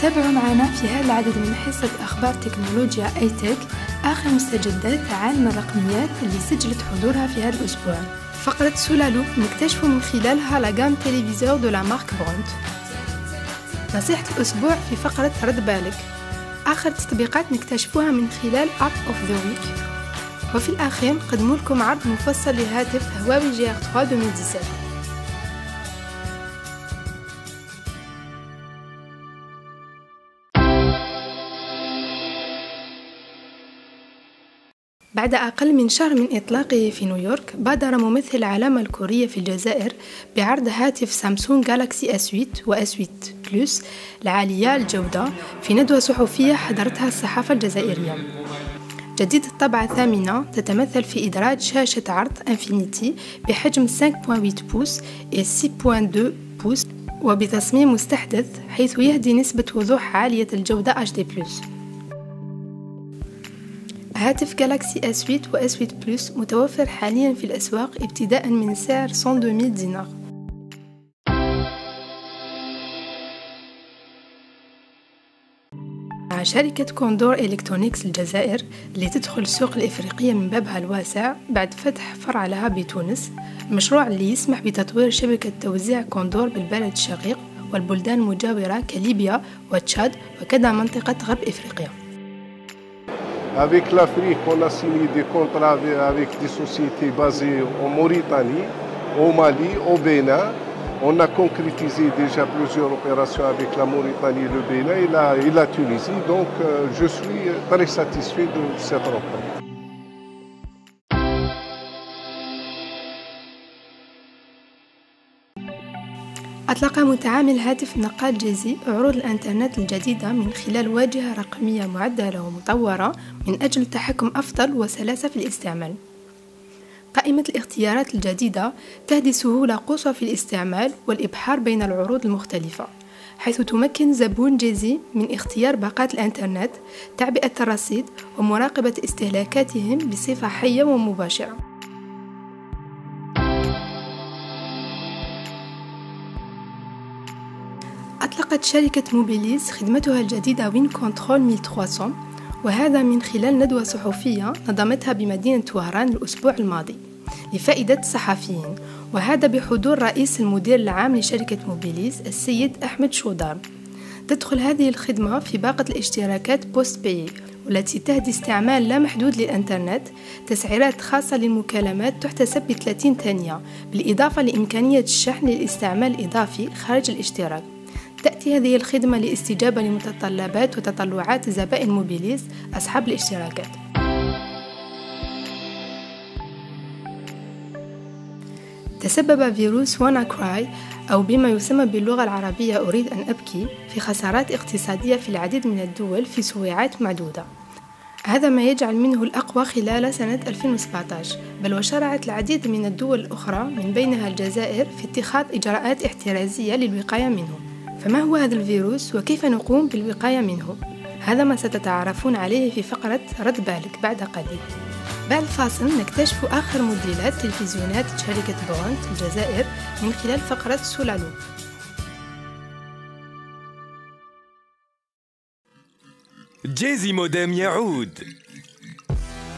تابعوا معنا في هذا العدد من حصة أخبار تكنولوجيا اي تك آخر مستجدات عالم الرقميات اللي سجلت حضورها في هذا الأسبوع. فقرة سولالو نكتشف من خلالها لاغام تلفزيور دو لا مارك برونت. نصيحة الأسبوع في فقرة رد بالك، آخر تطبيقات نكتشفوها من خلال اب اوف ذا ويك. وفي الأخير نقدموا لكم عرض مفصل لهاتف هواوي GR3 2017. بعد أقل من شهر من إطلاقه في نيويورك، بادر ممثل العلامة الكورية في الجزائر بعرض هاتف سامسونج جالاكسي S8 و S8 بلس العالية الجودة في ندوة صحفية حضرتها الصحافة الجزائرية. جديد الطبعة الثامنة تتمثل في إدراج شاشة عرض انفينيتي بحجم 5.8 بوس و 6.2 بوس وبتصميم مستحدث حيث يهدي نسبة وضوح عالية الجودة HD+. هاتف جالاكسي S8 و S8 بلس متوفر حاليا في الأسواق ابتداء من سعر 102,000 دينار. مع شركة كوندور إلكترونيكس الجزائر اللي تدخل السوق الإفريقية من بابها الواسع بعد فتح فرع لها بتونس، مشروع اللي يسمح بتطوير شبكة توزيع كوندور بالبلد الشقيق والبلدان المجاورة كليبيا وتشاد وكذا منطقة غرب إفريقيا. Avec l'Afrique, on a signé des contrats avec des sociétés basées en Mauritanie, au Mali, au Bénin. On a concrétisé déjà plusieurs opérations avec la Mauritanie, le Bénin et la Tunisie. Donc, je suis très satisfait de cette rencontre. أطلق متعامل هاتف نقال جيزي عروض الإنترنت الجديدة من خلال واجهة رقمية معدلة ومطورة من أجل تحكم أفضل وسلاسة في الاستعمال. قائمة الاختيارات الجديدة تهدي سهولة قصوى في الاستعمال والإبحار بين العروض المختلفة، حيث تمكن زبون جيزي من اختيار باقات الإنترنت، تعبئة الرصيد ومراقبة استهلاكاتهم بصفة حية ومباشرة. أطلقت شركة موبيليز خدمتها الجديدة وين كنترول 1300، وهذا من خلال ندوة صحفية نظمتها بمدينة وهران الأسبوع الماضي لفائدة الصحفيين، وهذا بحضور رئيس المدير العام لشركة موبيليز السيد أحمد شودار. تدخل هذه الخدمة في باقة الاشتراكات بوست باي والتي تهدي استعمال لا محدود للإنترنت، تسعيرات خاصة للمكالمات تحتسب ب30 ثانية، بالإضافة لإمكانية الشحن للاستعمال الإضافي خارج الاشتراك. تأتي هذه الخدمة لاستجابة لمتطلبات وتطلعات زبائن موبيليز أصحاب الاشتراكات. تسبب فيروس وانا كراي أو بما يسمى باللغة العربية أريد أن أبكي في خسارات اقتصادية في العديد من الدول في سويعات معدودة. هذا ما يجعل منه الأقوى خلال سنة 2017، بل وشرعت العديد من الدول الأخرى من بينها الجزائر في اتخاذ إجراءات احترازية للوقاية منه. فما هو هذا الفيروس وكيف نقوم بالوقاية منه؟ هذا ما ستتعرفون عليه في فقرة رد بالك بعد قليل. بعد الفاصل نكتشف آخر موديلات تلفزيونات شركة برونت الجزائر من خلال فقرة سولالو. جيزي مودام يعود.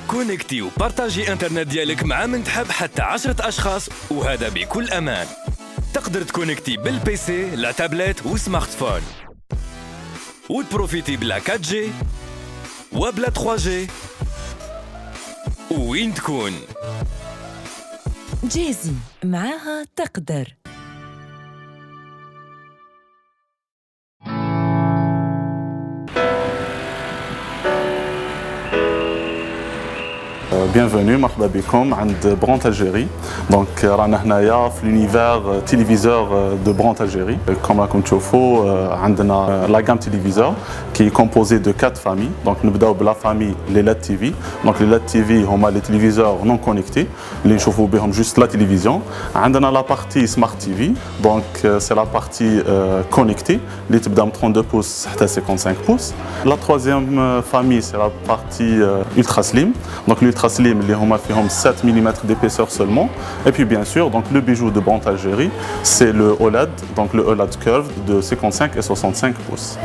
كونكتي وبارتاجي انترنت ديالك مع من تحب حتى 10 أشخاص، وهذا بكل أمان. تقدر تكونكتي بالبيسي، لا تابلت وسمارت فون، وتبروفيتي بلا 4G وبلا 3G وين تكون. جيزي معاها تقدر. Bienvenue, مرحبا بكم عند برونت الجيري. دونك رانا هنايا في لونيفير تيليفيزور دو برونت الجيري. كما راكم تشوفوا عندنا لا غام تيليفيزور كي كومبوزي دو 4 فامي. دونك نبداو بلا فامي لي لاد تي في. دونك لي لاد تي في هما لي تيليفيزور نون كونيكتي اللي نشوفوا بهم جوست لا تيليفزيون. عندنا لا بارتي سمارت تي في، دونك سي لا بارتي كونيكتي اللي تبدا من 32 بوس حتى 55 بوس. لا تروازيام فامي سي لا بارتي ultra slim. Donc l'ultra slim اللي هما فيهم 7 mm d'épaisseur seulement. Et puis bien sûr, donc le bijou de Bront Algérie, c'est le OLED, donc le OLED curved de 55 et 65 pouces.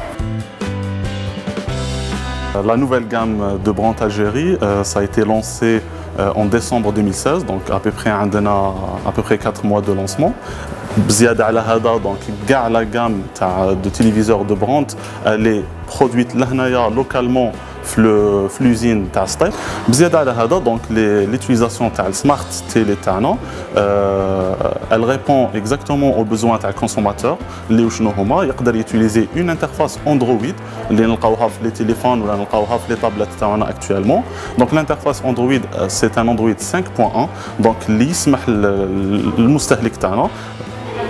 La nouvelle gamme de Brandt Algérie, ça a été lancé en décembre 2016, donc à peu près 4 mois de lancement. بزيادة على هذا دونك كاع لا غام تاع دو تيليفيزور دو برونت اللي برودويت لهنايا لوكالمون في لوزين تاع سطيف. بزيادة على هذا دونك ليتيليزاسيون تاع السمارت تيلي تاعنا elle répond exactement aux besoins تاع الكونسوماتور اللي شنو هما يقدر يوتيليزي اون انترفاس اندرويد اللي نلقاوها في لي تيليفون ولا نلقاوها في لي طابلت تاعنا اكطوالمون. دونك الانترفاس اندرويد سي ان اندرويد 5.1 دونك اللي يسمح للمستهلك تاعنا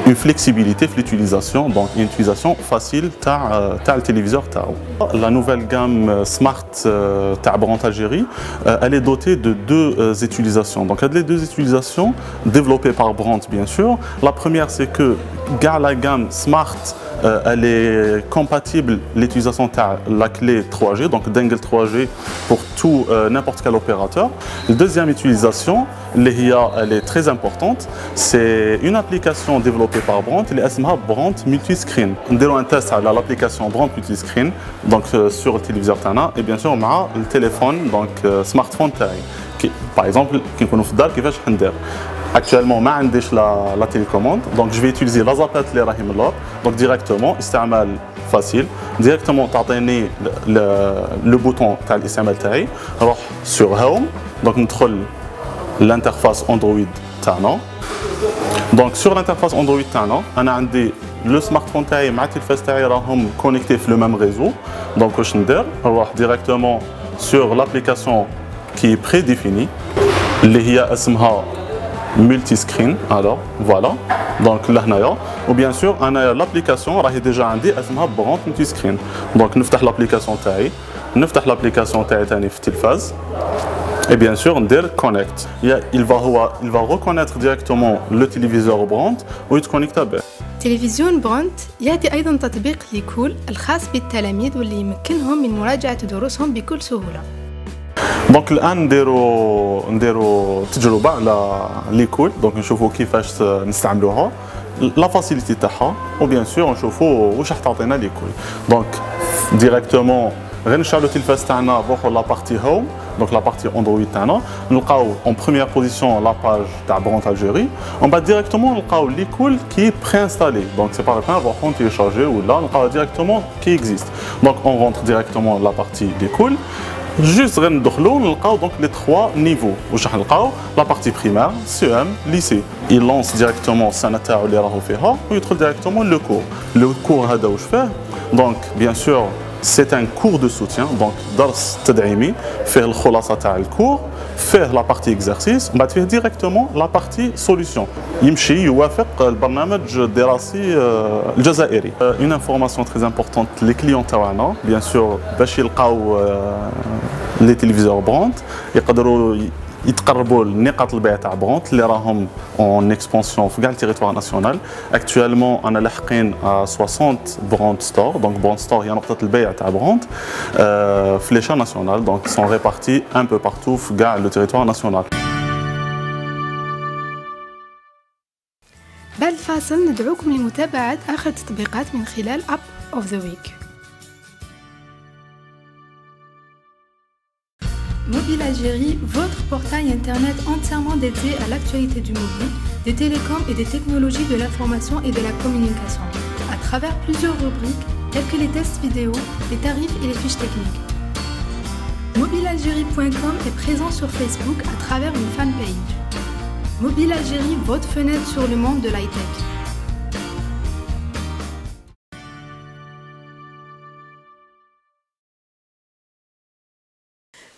une flexibilité في l'utilisation, donc une utilisation facile تاع التلفزيون تاعو. La nouvelle gamme Smart تاع Brandt Algérie, elle est dotée de deux utilisations. Donc les deux utilisations développées par Brandt bien sûr. La première c'est que la gamme Smart elle est compatible l'utilisation de la clé 3G, donc Dangle 3G pour tout n'importe quel opérateur. La deuxième utilisation, elle est très importante, c'est une application développée par Brandt, elle s'appelle Brandt Multiscreen. On a un test à l'application Brandt Multiscreen, donc sur le téléviseur Tana et bien sûr on a le téléphone, donc smartphone qui, par exemple, qui nous fait كيفاش ندير. Actuellement, ما عنديش la télécommande, donc je vais utiliser la zapette اللي راهي من اللور. Donc directement, استعمال facile. Directement تعطيني le bouton تاع الاستعمال تاعي. نروح sur Home, donc ندخل l'interface Android تاعنا. Donc sur l'interface Android تاعنا, أنا عندي le smartphone تاعي مع التلفاز تاعي راهم connectés في le même réseau. Donc واش ندير؟ نروح directement sur l'application qui est prédéfinie اللي هي اسمها multiscreen. Alors voilà, donc là ou bien sûr l'application راهي déjà عندي اسمها Brandt Multiscreen. donc نفتح l'application تاعي ثاني في التلفاز et bien sûr ندير connect. il va reconnaître directement le téléviseur Brandt ويتكونيكتا به. تلفزيون برونت يعطي أيضا تطبيق ليكول الخاص بالتلاميذ واللي يمكنهم من مراجعة دروسهم بكل سهولة. دونك الان نديرو تجربه على ليكول. دونك نشوفوا كيفاش نستعملوها لا فاسيليتي تاعها وبيان سور نشوفوا واش راح تعطينا ليكول. دونك ديريكتومون غير نشعلوا التلفاز تاعنا نروحوا لا بارتي هوم. دونك لا بارتي اندرويد تاعنا نلقاو اون بروميير بوزيسيون لا باج تاع Brandt Algérie. ومن بعد ديريكتومون نلقاو ليكول كي بري انستالي. دونك سي با لا نروحوا نتيليشارجي ولا نلقاو ديريكتومون كي اكزيست. دونك اون رونتر ديريكتومون لا بارتي ليكول. Juste غندخلوا نلقاو donc les trois niveaux. واش راح نلقاو la partie primaire, CM, lycée. Il lance directement السنه تاعو اللي راهو فيها ويدخل directement le cours. Le cours هذا واش فيه؟ Donc bien sûr c'est un cours de soutien, donc درس تدعيمي فيه الخلاصه تاع الكور، فيه la partie exercice، ومن بعد فيه directement la partie solution. يمشي يوافق البرنامج الدراسي الجزائري. Une information très importante les clients تاعنا bien sûr باش يلقاو les téléviseurs Brandt يقدروا يتقربوا لنقاط البيع تاع Brandt اللي راهم اون اكسبانسيون في كاع التيريتوار ناسيونال. اكطوالمون انا لاحقين 60 Brandt ستور. دونك Brandt ستور هي نقطه البيع تاع Brandt في ليشال ناسيونال. دونك سون ريبارتي ان بو بارتو في كاع لو تيريتوار ناسيونال. بعد الفاصل ندعوكم لمتابعة آخر التطبيقات من خلال App of the Week. Mobile Algérie, votre portail internet entièrement dédié à l'actualité du mobile, des télécoms et des technologies de l'information et de la communication, à travers plusieurs rubriques telles que les tests vidéo, les tarifs et les fiches techniques. MobileAlgérie.com est présent sur Facebook à travers une fanpage. Mobile Algérie, votre fenêtre sur le monde de l'high-tech.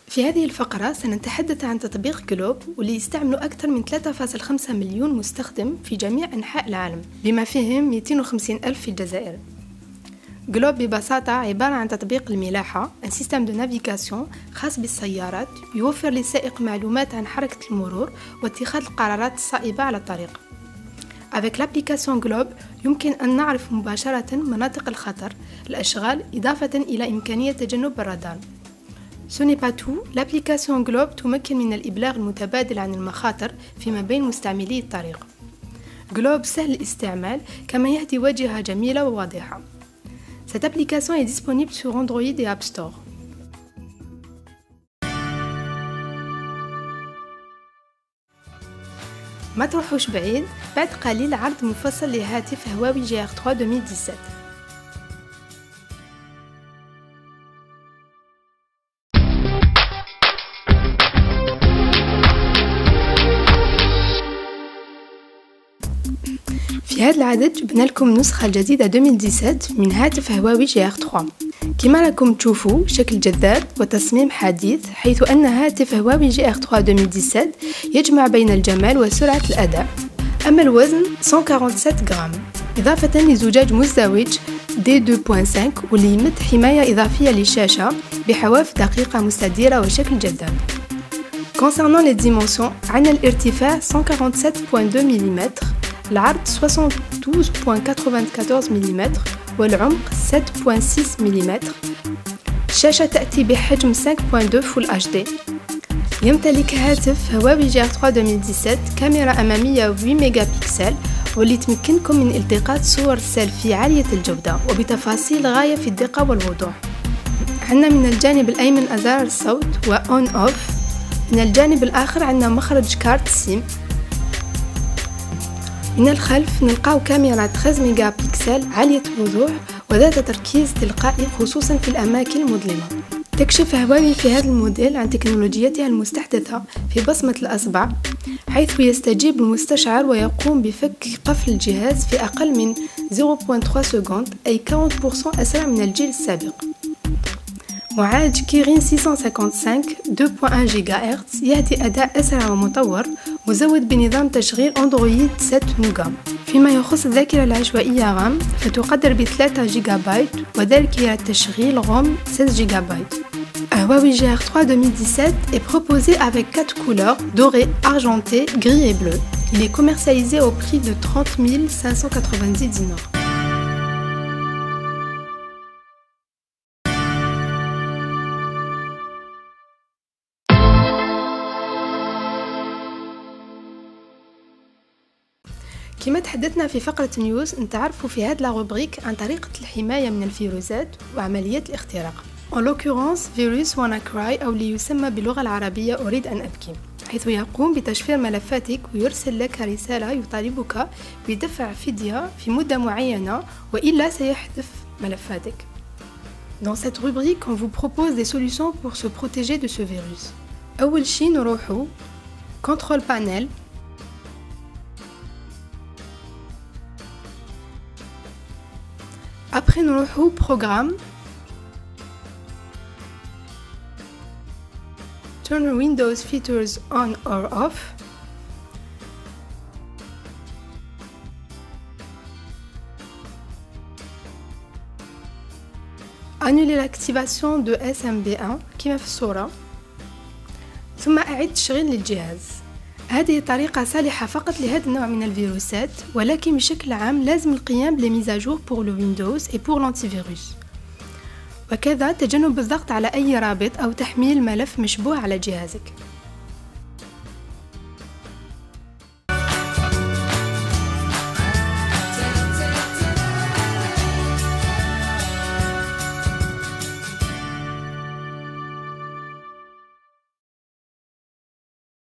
في هذه الفقرة سنتحدث عن تطبيق جلوب واللي يستعمله أكثر من 3.5 مليون مستخدم في جميع أنحاء العالم بما فيهم 250 ألف في الجزائر. جلوب ببساطة عبارة عن تطبيق الملاحة، un système de navigation خاص بالسيارات يوفر للسائق معلومات عن حركة المرور واتخاذ القرارات الصائبة على الطريق. Avec l'application Globe يمكن أن نعرف مباشرة مناطق الخطر، الأشغال إضافة إلى إمكانية تجنب الرادار. Ce n'est pas tout, l'application Globe تمكن من الإبلاغ المتبادل عن المخاطر فيما بين مستعملي الطريق. Globe سهل الاستعمال كما يهدي واجهة جميلة وواضحة. Cette application est disponible sur Android et App Store. ما تروحوش بعيد، بعد قليل عرض مفصل لهاتف هواوي GR3 2017. في هذا العدد جبنا لكم النسخة الجديدة 2017 من هاتف هواوي GR3. كما راكم تشوفوا شكل جذاب وتصميم حديث، حيث أن هاتف هواوي GR3 2017 يجمع بين الجمال وسرعة الأداء. أما الوزن 147 غرام، إضافة لزجاج مزدوج D2.5 واللي يمد حماية إضافية للشاشة بحواف دقيقة مستديرة وشكل جذاب. Concernant les dimensions، عندنا الارتفاع 147.2 ملم، العرض 72.94 ملم والعمق 7.6 ملم. الشاشة تأتي بحجم 5.2 Full HD. يمتلك هاتف هواوي GR3 2017 كاميرا أمامية 8 ميجا بكسل واللي تمكنكم من التقاط صور سيلفي عالية الجودة وبتفاصيل غاية في الدقة والوضوح. عندنا من الجانب الأيمن أزرار الصوت و On Off، من الجانب الآخر عندنا مخرج كارت سيم. من الخلف نلقاو كاميرا 13 ميجا بكسل عالية الوضوح وذات تركيز تلقائي خصوصا في الأماكن المظلمة. تكشف هواوي في هذا الموديل عن تكنولوجيتها المستحدثة في بصمة الأصبع، حيث يستجيب المستشعر ويقوم بفك قفل الجهاز في أقل من 0.3 سكوند، أي 40% أسرع من الجيل السابق. معالج كيرين 655 2.1 جيجا هرتز يهدي أداء أسرع ومطور، مزود بنظام تشغيل أندرويد 7 نوغا. فيما يخص الذاكرة العشوائية رام فتقدر ب 3 جيجا بايت وذاكرة تشغيل روم 16 جيجا بايت. Huawei GR3 2017 est proposé avec 4 couleurs doré, argenté, gris et bleu. Il est commercialisé au prix de 30 590 dinars. كما تحدثنا في فقرة نيوز، نتعرفوا في هذه الروبريك عن طريقة الحماية من الفيروسات وعملية الاختراق. En l'occurrence فيروس WannaCry أو اللي يسمى باللغة العربية أريد أن أبكي، حيث يقوم بتشفير ملفاتك ويرسل لك رسالة يطالبك بدفع فدية في مدة معينة وإلا سيحذف ملفاتك. Dans cette rubrique, on vous propose des solutions pour se protéger de ce virus. أول شيء نروحوا Control Panel. Après نروحوا Programme. Turn Windows features on or off. Annuler l'activation de SMB1 كما في الصورة، ثم أعد تشغيل للجهاز. هذه طريقة صالحة فقط لهذا النوع من الفيروسات، ولكن بشكل عام لازم القيام بالميزاجور pour le Windows et pour l'antivirus. وكذا تجنب الضغط على أي رابط أو تحميل ملف مشبوه على جهازك.